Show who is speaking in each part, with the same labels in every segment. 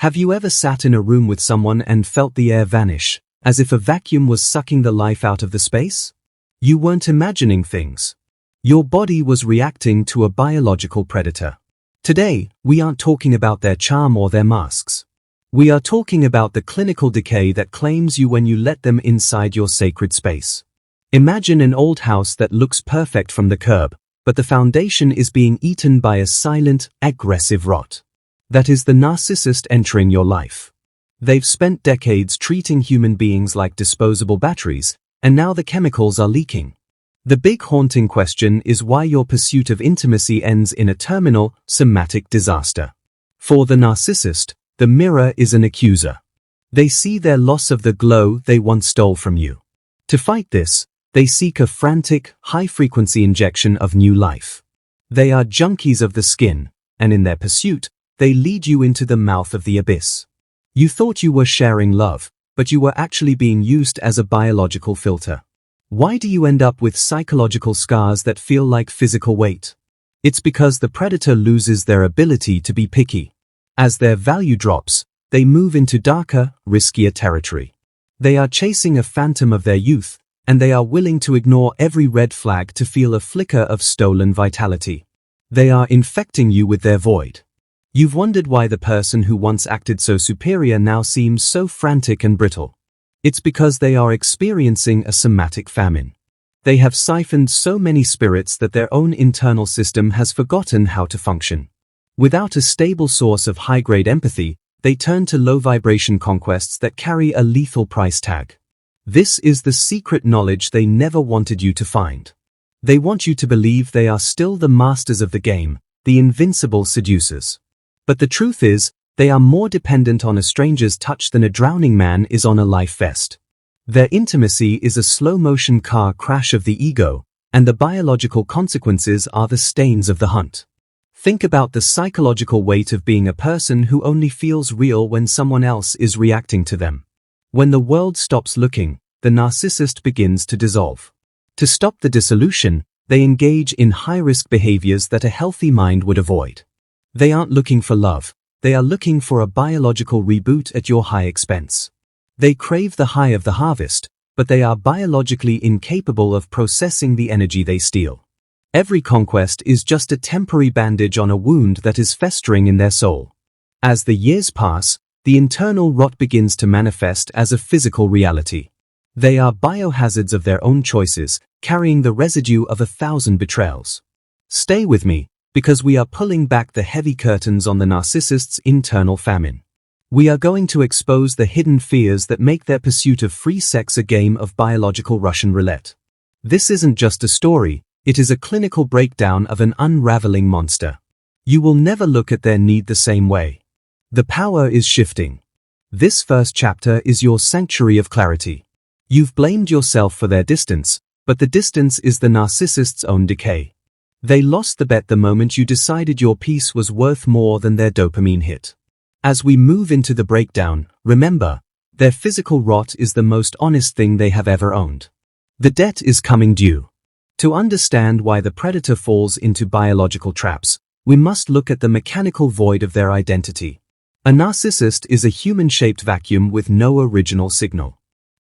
Speaker 1: Have you ever sat in a room with someone and felt the air vanish, as if a vacuum was sucking the life out of the space? You weren't imagining things. Your body was reacting to a biological predator. Today, we aren't talking about their charm or their masks. We are talking about the clinical decay that claims you when you let them inside your sacred space. Imagine an old house that looks perfect from the curb, but the foundation is being eaten by a silent, aggressive rot. That is the narcissist entering your life. They've spent decades treating human beings like disposable batteries, and now the chemicals are leaking. The big haunting question is why your pursuit of intimacy ends in a terminal, somatic disaster. For the narcissist, the mirror is an accuser. They see their loss of the glow they once stole from you. To fight this, they seek a frantic, high-frequency injection of new life. They are junkies of the skin, and in their pursuit, they lead you into the mouth of the abyss. You thought you were sharing love, but you were actually being used as a biological filter. Why do you end up with psychological scars that feel like physical weight? It's because the predator loses their ability to be picky. As their value drops, they move into darker, riskier territory. They are chasing a phantom of their youth, and they are willing to ignore every red flag to feel a flicker of stolen vitality. They are infecting you with their void. You've wondered why the person who once acted so superior now seems so frantic and brittle. It's because they are experiencing a somatic famine. They have siphoned so many spirits that their own internal system has forgotten how to function. Without a stable source of high-grade empathy, they turn to low-vibration conquests that carry a lethal price tag. This is the secret knowledge they never wanted you to find. They want you to believe they are still the masters of the game, the invincible seducers. But the truth is, they are more dependent on a stranger's touch than a drowning man is on a life vest. Their intimacy is a slow-motion car crash of the ego, and the biological consequences are the stains of the hunt. Think about the psychological weight of being a person who only feels real when someone else is reacting to them. When the world stops looking, the narcissist begins to dissolve. To stop the dissolution, they engage in high-risk behaviors that a healthy mind would avoid. They aren't looking for love. They are looking for a biological reboot at your high expense. They crave the high of the harvest, but they are biologically incapable of processing the energy they steal. Every conquest is just a temporary bandage on a wound that is festering in their soul. As the years pass, the internal rot begins to manifest as a physical reality. They are biohazards of their own choices, carrying the residue of 1,000 betrayals. Stay with me, because we are pulling back the heavy curtains on the narcissist's internal famine. We are going to expose the hidden fears that make their pursuit of free sex a game of biological Russian roulette. This isn't just a story, it is a clinical breakdown of an unraveling monster. You will never look at their need the same way. The power is shifting. This first chapter is your sanctuary of clarity. You've blamed yourself for their distance, but the distance is the narcissist's own decay. They lost the bet the moment you decided your peace was worth more than their dopamine hit. As we move into the breakdown, remember, their physical rot is the most honest thing they have ever owned. The debt is coming due. To understand why the predator falls into biological traps, we must look at the mechanical void of their identity. A narcissist is a human-shaped vacuum with no original signal.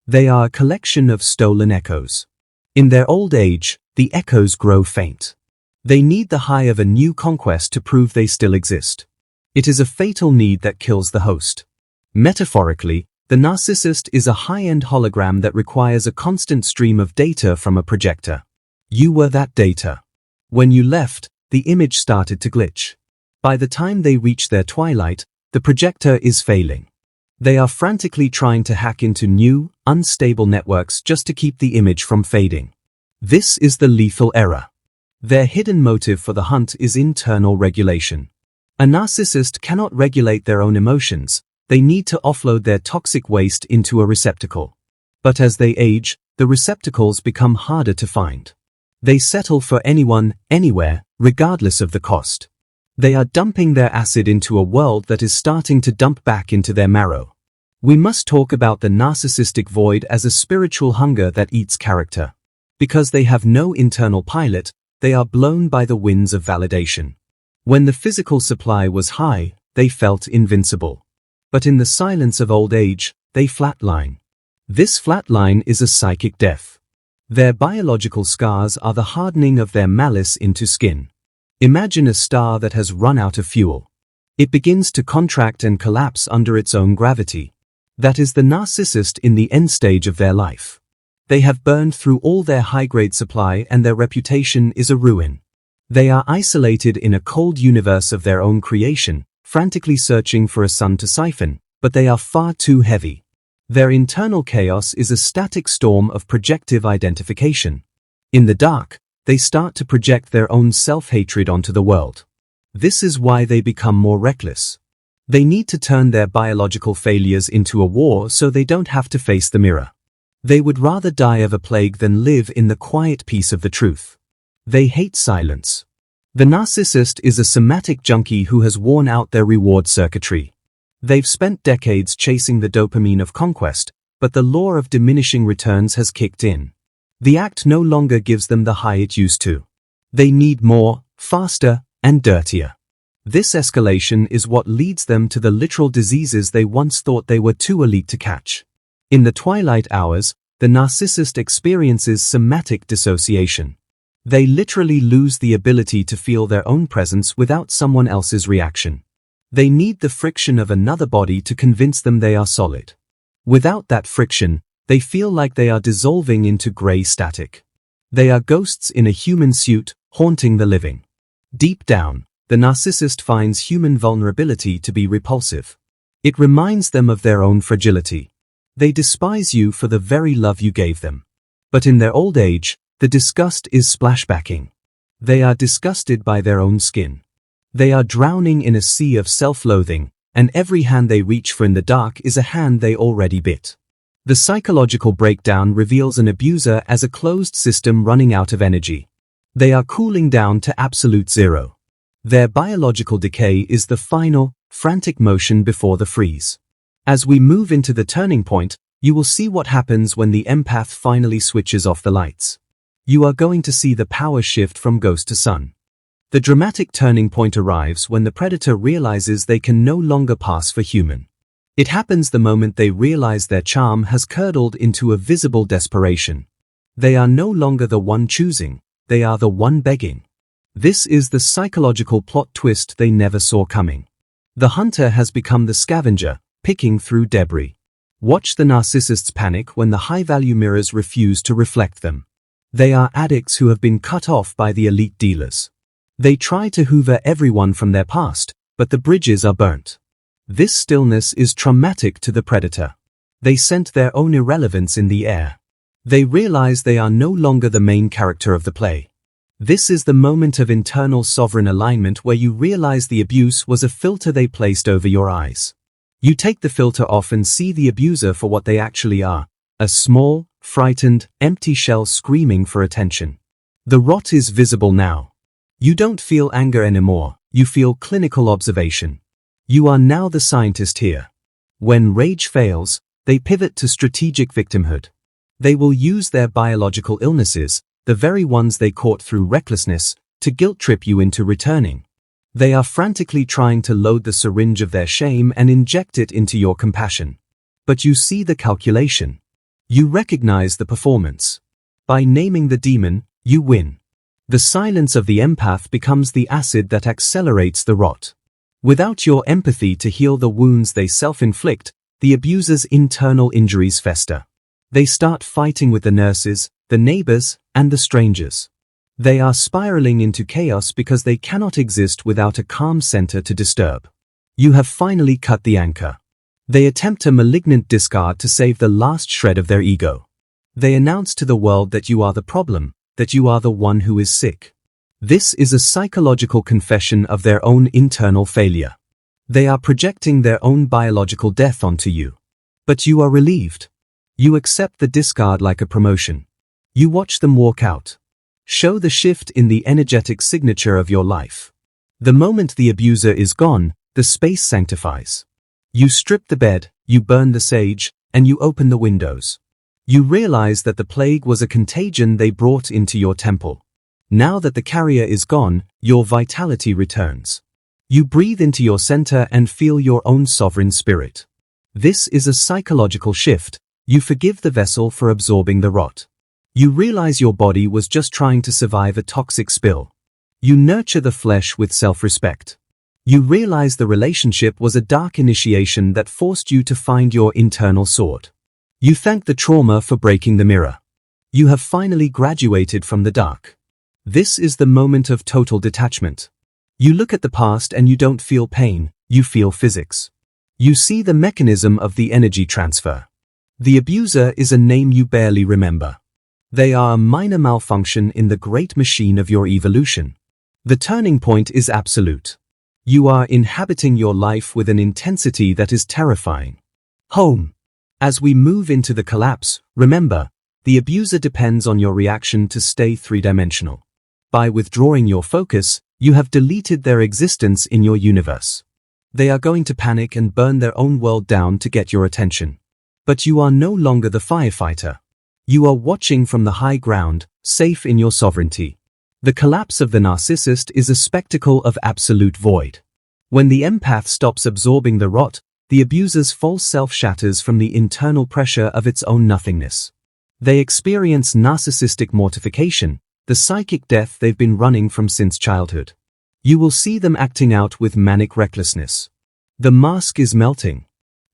Speaker 1: They are a collection of stolen echoes. In their old age, the echoes grow faint. They need the high of a new conquest to prove they still exist. It is a fatal need that kills the host. Metaphorically, the narcissist is a high-end hologram that requires a constant stream of data from a projector. You were that data. When you left, the image started to glitch. By the time they reach their twilight, the projector is failing. They are frantically trying to hack into new, unstable networks just to keep the image from fading. This is the lethal error. Their hidden motive for the hunt is internal regulation. A narcissist cannot regulate their own emotions. They need to offload their toxic waste into a receptacle. But as they age, the receptacles become harder to find. They settle for anyone, anywhere, regardless of the cost. They are dumping their acid into a world that is starting to dump back into their marrow. We must talk about the narcissistic void as a spiritual hunger that eats character. Because they have no internal pilot, they are blown by the winds of validation. When the physical supply was high, they felt invincible. But in the silence of old age, they flatline. This flatline is a psychic death. Their biological scars are the hardening of their malice into skin. Imagine a star that has run out of fuel. It begins to contract and collapse under its own gravity. That is the narcissist in the end stage of their life. They have burned through all their high-grade supply and their reputation is a ruin. They are isolated in a cold universe of their own creation, frantically searching for a sun to siphon, but they are far too heavy. Their internal chaos is a static storm of projective identification. In the dark, they start to project their own self-hatred onto the world. This is why they become more reckless. They need to turn their biological failures into a war so they don't have to face the mirror. They would rather die of a plague than live in the quiet peace of the truth. They hate silence. The narcissist is a somatic junkie who has worn out their reward circuitry. They've spent decades chasing the dopamine of conquest, but the law of diminishing returns has kicked in. The act no longer gives them the high it used to. They need more, faster, and dirtier. This escalation is what leads them to the literal diseases they once thought they were too elite to catch. In the twilight hours, the narcissist experiences somatic dissociation. They literally lose the ability to feel their own presence without someone else's reaction. They need the friction of another body to convince them they are solid. Without that friction, they feel like they are dissolving into gray static. They are ghosts in a human suit, haunting the living. Deep down, the narcissist finds human vulnerability to be repulsive. It reminds them of their own fragility. They despise you for the very love you gave them. But in their old age, the disgust is splashbacking. They are disgusted by their own skin. They are drowning in a sea of self-loathing, and every hand they reach for in the dark is a hand they already bit. The psychological breakdown reveals an abuser as a closed system running out of energy. They are cooling down to absolute zero. Their biological decay is the final, frantic motion before the freeze. As we move into the turning point, you will see what happens when the empath finally switches off the lights. You are going to see the power shift from ghost to sun. The dramatic turning point arrives when the predator realizes they can no longer pass for human. It happens the moment they realize their charm has curdled into a visible desperation. They are no longer the one choosing, they are the one begging. This is the psychological plot twist they never saw coming. The hunter has become the scavenger, picking through debris. Watch the narcissists panic when the high-value mirrors refuse to reflect them. They are addicts who have been cut off by the elite dealers. They try to hoover everyone from their past, but the bridges are burnt. This stillness is traumatic to the predator. They scent their own irrelevance in the air. They realize they are no longer the main character of the play. This is the moment of internal sovereign alignment where you realize the abuse was a filter they placed over your eyes. You take the filter off and see the abuser for what they actually are, a small, frightened, empty shell screaming for attention. The rot is visible now. You don't feel anger anymore, you feel clinical observation. You are now the scientist here. When rage fails, they pivot to strategic victimhood. They will use their biological illnesses, the very ones they caught through recklessness, to guilt-trip you into returning. They are frantically trying to load the syringe of their shame and inject it into your compassion. But you see the calculation. You recognize the performance. By naming the demon, you win. The silence of the empath becomes the acid that accelerates the rot. Without your empathy to heal the wounds they self-inflict, the abuser's internal injuries fester. They start fighting with the nurses, the neighbors, and the strangers. They are spiraling into chaos because they cannot exist without a calm center to disturb. You have finally cut the anchor. They attempt a malignant discard to save the last shred of their ego. They announce to the world that you are the problem, that you are the one who is sick. This is a psychological confession of their own internal failure. They are projecting their own biological death onto you. But you are relieved. You accept the discard like a promotion. You watch them walk out. Show the shift in the energetic signature of your life. The moment the abuser is gone, the space sanctifies. You strip the bed, you burn the sage, and you open the windows. You realize that the plague was a contagion they brought into your temple. Now that the carrier is gone, your vitality returns. You breathe into your center and feel your own sovereign spirit. This is a psychological shift. You forgive the vessel for absorbing the rot. You realize your body was just trying to survive a toxic spill. You nurture the flesh with self-respect. You realize the relationship was a dark initiation that forced you to find your internal sword. You thank the trauma for breaking the mirror. You have finally graduated from the dark. This is the moment of total detachment. You look at the past and you don't feel pain, you feel physics. You see the mechanism of the energy transfer. The abuser is a name you barely remember. They are a minor malfunction in the great machine of your evolution. The turning point is absolute. You are inhabiting your life with an intensity that is terrifying. Home. As we move into the collapse, remember, the abuser depends on your reaction to stay three-dimensional. By withdrawing your focus, you have deleted their existence in your universe. They are going to panic and burn their own world down to get your attention. But you are no longer the firefighter. You are watching from the high ground, safe in your sovereignty. The collapse of the narcissist is a spectacle of absolute void. When the empath stops absorbing the rot, the abuser's false self shatters from the internal pressure of its own nothingness. They experience narcissistic mortification, the psychic death they've been running from since childhood. You will see them acting out with manic recklessness. The mask is melting.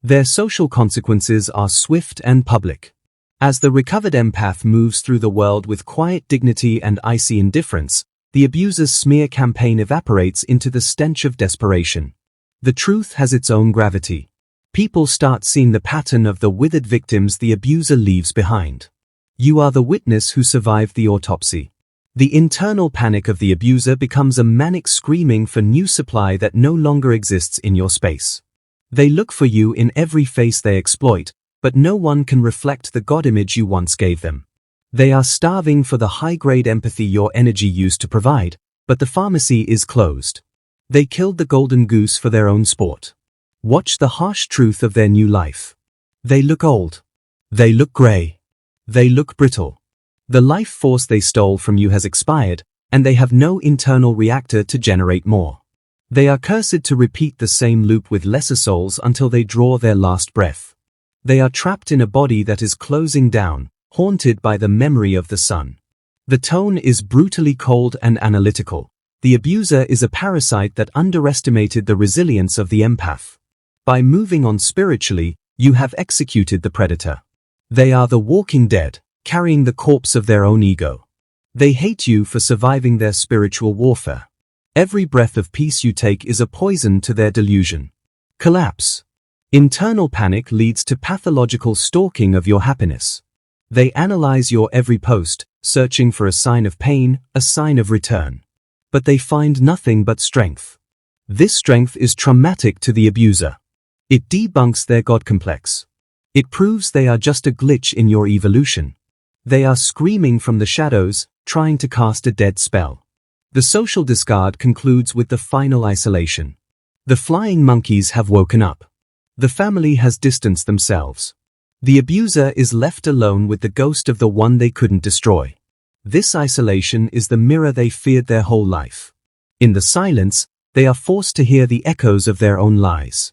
Speaker 1: Their social consequences are swift and public. As the recovered empath moves through the world with quiet dignity and icy indifference, the abuser's smear campaign evaporates into the stench of desperation. The truth has its own gravity. People start seeing the pattern of the withered victims the abuser leaves behind. You are the witness who survived the autopsy. The internal panic of the abuser becomes a manic screaming for new supply that no longer exists in your space. They look for you in every face they exploit, but no one can reflect the God image you once gave them. They are starving for the high-grade empathy your energy used to provide, but the pharmacy is closed. They killed the golden goose for their own sport. Watch the harsh truth of their new life. They look old. They look gray. They look brittle. The life force they stole from you has expired, and they have no internal reactor to generate more. They are cursed to repeat the same loop with lesser souls until they draw their last breath. They are trapped in a body that is closing down, haunted by the memory of the sun. The tone is brutally cold and analytical. The abuser is a parasite that underestimated the resilience of the empath. By moving on spiritually, you have executed the predator. They are the walking dead, carrying the corpse of their own ego. They hate you for surviving their spiritual warfare. Every breath of peace you take is a poison to their delusion. Collapse. Internal panic leads to pathological stalking of your happiness. They analyze your every post, searching for a sign of pain, a sign of return. But they find nothing but strength. This strength is traumatic to the abuser. It debunks their God complex. It proves they are just a glitch in your evolution. They are screaming from the shadows, trying to cast a dead spell. The social discard concludes with the final isolation. The flying monkeys have woken up. The family has distanced themselves. The abuser is left alone with the ghost of the one they couldn't destroy. This isolation is the mirror they feared their whole life. In the silence, they are forced to hear the echoes of their own lies.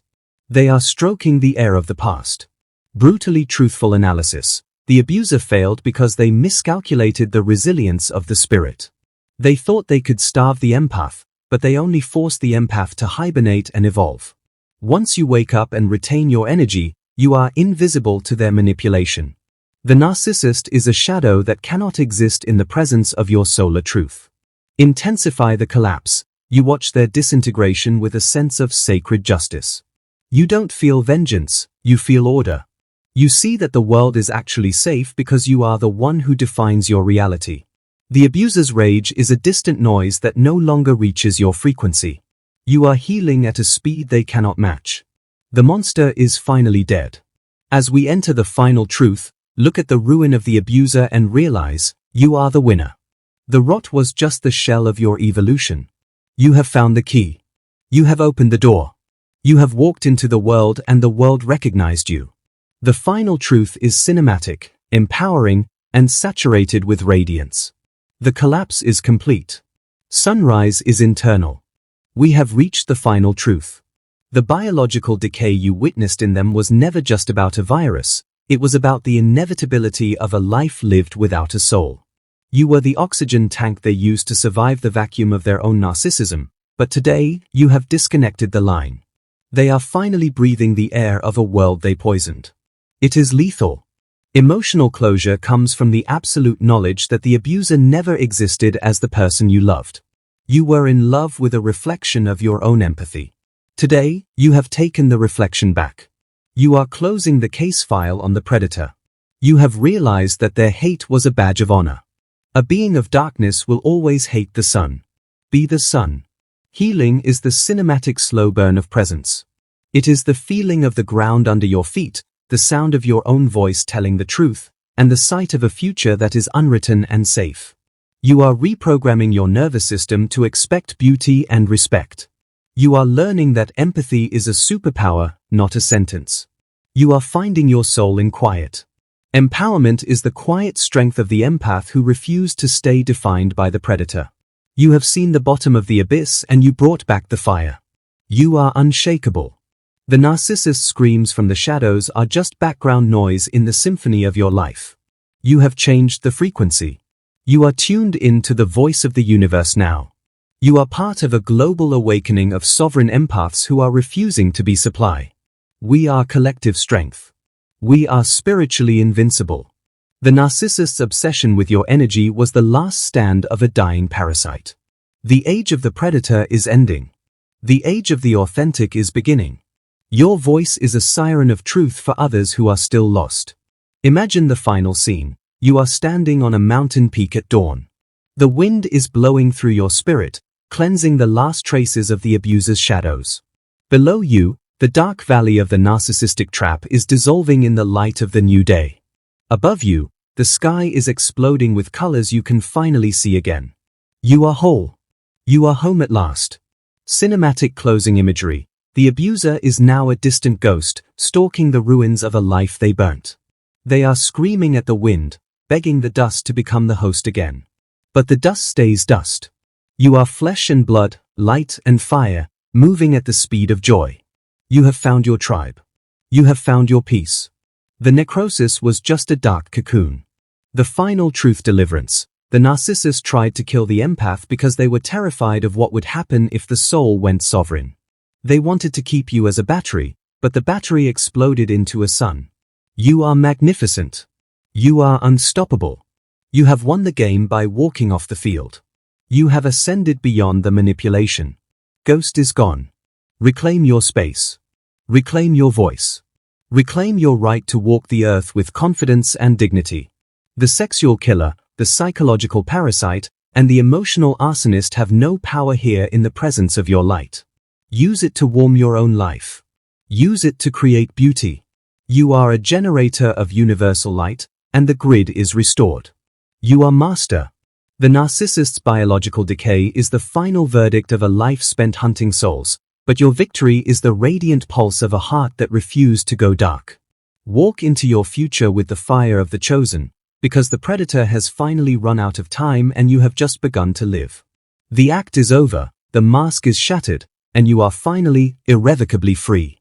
Speaker 1: They are stroking the air of the past. Brutally truthful analysis. The abuser failed because they miscalculated the resilience of the spirit. They thought they could starve the empath, but they only forced the empath to hibernate and evolve. Once you wake up and retain your energy, you are invisible to their manipulation. The narcissist is a shadow that cannot exist in the presence of your solar truth. Intensify the collapse. You watch their disintegration with a sense of sacred justice. You don't feel vengeance, you feel order. You see that the world is actually safe because you are the one who defines your reality. The abuser's rage is a distant noise that no longer reaches your frequency. You are healing at a speed they cannot match. The monster is finally dead. As we enter the final truth, look at the ruin of the abuser and realize, you are the winner. The rot was just the shell of your evolution. You have found the key. You have opened the door. You have walked into the world and the world recognized you. The final truth is cinematic, empowering, and saturated with radiance. The collapse is complete. Sunrise is internal. We have reached the final truth. The biological decay you witnessed in them was never just about a virus, it was about the inevitability of a life lived without a soul. You were the oxygen tank they used to survive the vacuum of their own narcissism, but today, you have disconnected the line. They are finally breathing the air of a world they poisoned. It is lethal. Emotional closure comes from the absolute knowledge that the abuser never existed as the person you loved. You were in love with a reflection of your own empathy. Today, you have taken the reflection back. You are closing the case file on the predator. You have realized that their hate was a badge of honor. A being of darkness will always hate the sun. Be the sun. Healing is the cinematic slow burn of presence. It is the feeling of the ground under your feet, the sound of your own voice telling the truth, and the sight of a future that is unwritten and safe. You are reprogramming your nervous system to expect beauty and respect. You are learning that empathy is a superpower, not a sentence. You are finding your soul in quiet. Empowerment is the quiet strength of the empath who refused to stay defined by the predator. You have seen the bottom of the abyss and you brought back the fire. You are unshakable. The narcissist's screams from the shadows are just background noise in the symphony of your life. You have changed the frequency. You are tuned in to the voice of the universe now. You are part of a global awakening of sovereign empaths who are refusing to be supply. We are collective strength. We are spiritually invincible. The narcissist's obsession with your energy was the last stand of a dying parasite. The age of the predator is ending. The age of the authentic is beginning. Your voice is a siren of truth for others who are still lost. Imagine the final scene. You are standing on a mountain peak at dawn. The wind is blowing through your spirit, cleansing the last traces of the abuser's shadows. Below you, the dark valley of the narcissistic trap is dissolving in the light of the new day. Above you, the sky is exploding with colors you can finally see again. You are whole. You are home at last. Cinematic closing imagery. The abuser is now a distant ghost, stalking the ruins of a life they burnt. They are screaming at the wind, begging the dust to become the host again. But the dust stays dust. You are flesh and blood, light and fire, moving at the speed of joy. You have found your tribe. You have found your peace. The necrosis was just a dark cocoon. The final truth deliverance. The narcissist tried to kill the empath because they were terrified of what would happen if the soul went sovereign. They wanted to keep you as a battery, but the battery exploded into a sun. You are magnificent. You are unstoppable. You have won the game by walking off the field. You have ascended beyond the manipulation. Ghost is gone. Reclaim your space. Reclaim your voice. Reclaim your right to walk the earth with confidence and dignity. The sexual killer, the psychological parasite, and the emotional arsonist have no power here in the presence of your light. Use it to warm your own life. Use it to create beauty. You are a generator of universal light, and the grid is restored. You are master. The narcissist's biological decay is the final verdict of a life spent hunting souls, but your victory is the radiant pulse of a heart that refused to go dark. Walk into your future with the fire of the chosen, because the predator has finally run out of time and you have just begun to live. The act is over, the mask is shattered, and you are finally, irrevocably free.